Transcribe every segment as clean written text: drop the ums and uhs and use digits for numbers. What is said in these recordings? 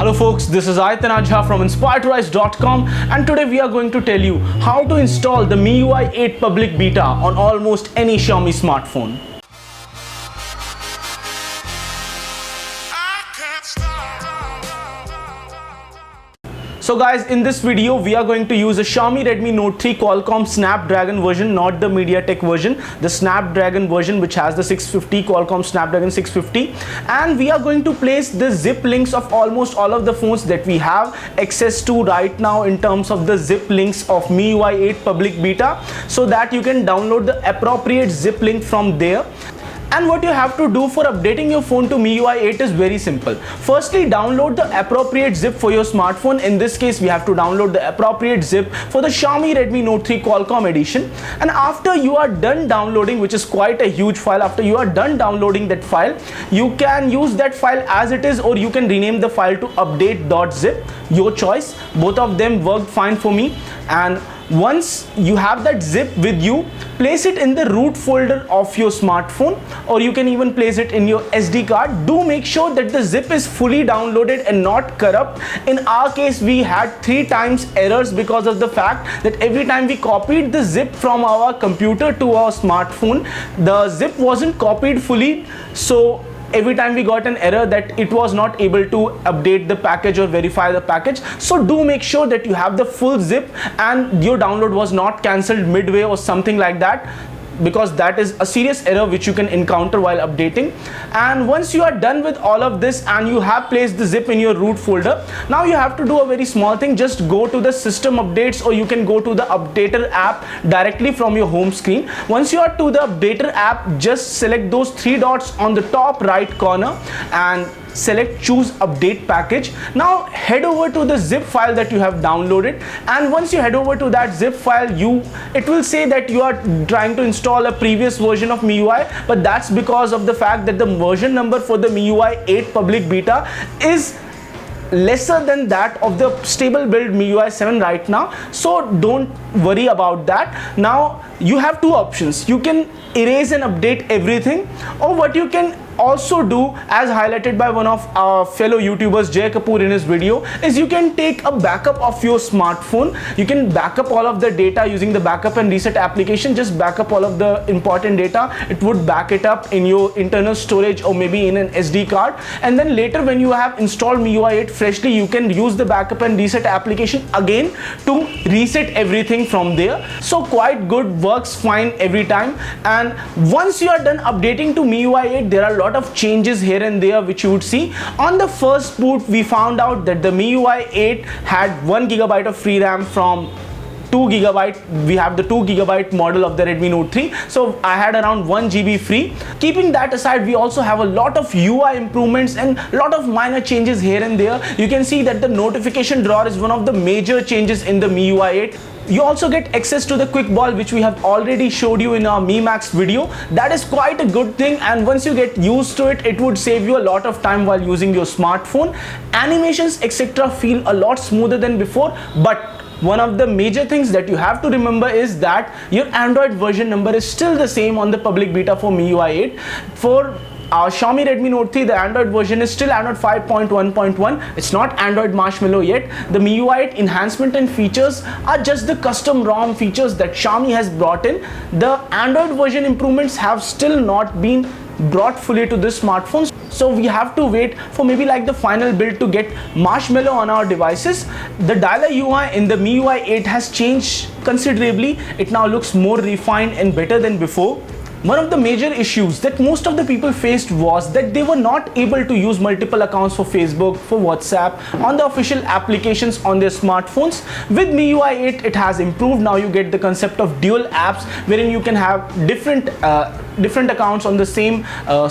Hello folks, this is Ayatan Ajha from InspiredToRise.com, and today we are going to tell you how to install the MIUI 8 public beta on almost any Xiaomi smartphone. So guys, in this video we are going to use a Xiaomi Redmi Note 3 Qualcomm Snapdragon version, not the MediaTek version, the Snapdragon version which has the 650 Qualcomm Snapdragon 650, and we are going to place the zip links of almost all of the phones that we have access to right now in terms of the zip links of MIUI 8 public beta, so that you can download the appropriate zip link from there. And what you have to do for updating your phone to MIUI 8 is very simple. Firstly, download the appropriate zip for your smartphone. In this case, we have to download the appropriate zip for the Xiaomi Redmi Note 3 Qualcomm edition. And after you are done downloading, which is quite a huge file, after you are done downloading that file, you can use that file as it is, or you can rename the file to update.zip. Your choice. Both of them worked fine for me. And once you have that zip with you, place it in the root folder of your smartphone, or you can even place it in your SD card. Do make sure that the zip is fully downloaded and not corrupt. In our case, we had 3 times errors because of the fact that every time we copied the zip from our computer to our smartphone, the zip wasn't copied fully. So every time we got an error that it was not able to update the package or verify the package. So do make sure that you have the full zip and your download was not cancelled midway or something like that, because that is a serious error which you can encounter while updating. And once you are done with all of this and you have placed the zip in your root folder, now you have to do a very small thing. Just go to the system updates, or you can go to the updater app directly from your home screen. Once you are to the updater app, just select those 3 dots on the top right corner and select choose update package. Now head over to the zip file that you have downloaded, and once you head over to that zip file, it will say that you are trying to install a previous version of MIUI, but that's because of the fact that the version number for the MIUI 8 public beta is lesser than that of the stable build MIUI 7 right now. So don't worry about that. Now you have 2 options. You can erase and update everything, or what you can also do, as highlighted by one of our fellow YouTubers Jay Kapoor in his video, is you can take a backup of your smartphone. You can backup all of the data using the backup and reset application. Just backup all of the important data. It would back it up in your internal storage or maybe in an SD card, and then later when you have installed MIUI 8 freshly, you can use the backup and reset application again to reset everything from there. So quite good, works fine every time. And once you are done updating to MIUI 8, there are a lot of changes here and there which you would see. On the first boot, we found out that the MIUI 8 had 1 GB of free RAM from 2 GB. We have the 2 GB model of the Redmi Note 3, so I had around 1 GB free. Keeping that aside, we also have a lot of UI improvements and a lot of minor changes here and there. You can see that the notification drawer is one of the major changes in the MIUI 8. You also get access to the quick ball, which we have already showed you in our Mi Max video. That is quite a good thing, and once you get used to it, it would save you a lot of time while using your smartphone. Animations etc. feel a lot smoother than before, but one of the major things that you have to remember is that your Android version number is still the same on the public beta for MIUI 8. For our Xiaomi Redmi Note 3, the Android version is still Android 5.1.1. It's not Android Marshmallow yet. The MIUI 8 enhancement and features are just the custom ROM features that Xiaomi has brought in. The Android version improvements have still not been brought fully to this smartphone, so we have to wait for maybe like the final build to get Marshmallow on our devices. The dialer UI in the MIUI 8 has changed considerably. It now looks more refined and better than before. One of the major issues that most of the people faced was that they were not able to use multiple accounts for Facebook, for WhatsApp on the official applications on their smartphones. With MIUI 8, it has improved. Now you get the concept of dual apps, wherein you can have different accounts on the same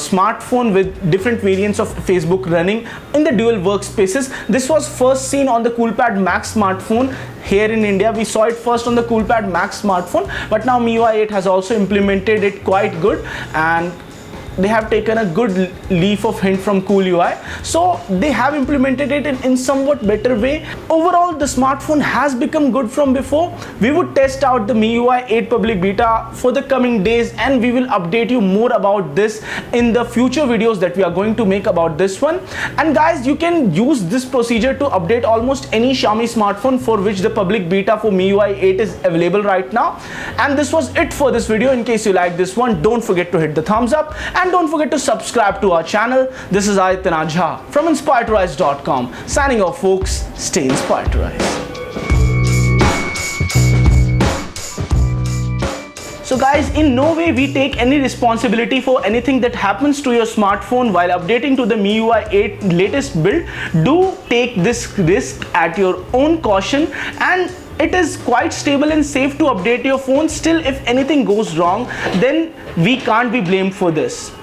smartphone with different variants of Facebook running in the dual workspaces. This was first seen on the Coolpad Max smartphone. Here in India, we saw it first on the Coolpad Max smartphone, but now MIUI 8 has also implemented it quite good, and they have taken a good leaf of hint from Cool UI. So they have implemented it in somewhat better way. Overall, the smartphone has become good from before. We would test out the MIUI 8 public beta for the coming days, and we will update you more about this in the future videos that we are going to make about this one. And guys, you can use this procedure to update almost any Xiaomi smartphone for which the public beta for MIUI 8 is available right now. And this was it for this video. In case you like this one, don't forget to hit the thumbs up and don't forget to subscribe to our channel. This is Aditya Jha from InspiredToRise.com signing off, folks. Stay inspired to rise. So guys, in no way we take any responsibility for anything that happens to your smartphone while updating to the MIUI 8 latest build. Do take this risk at your own caution, and it is quite stable and safe to update your phone. Still, if anything goes wrong, then we can't be blamed for this.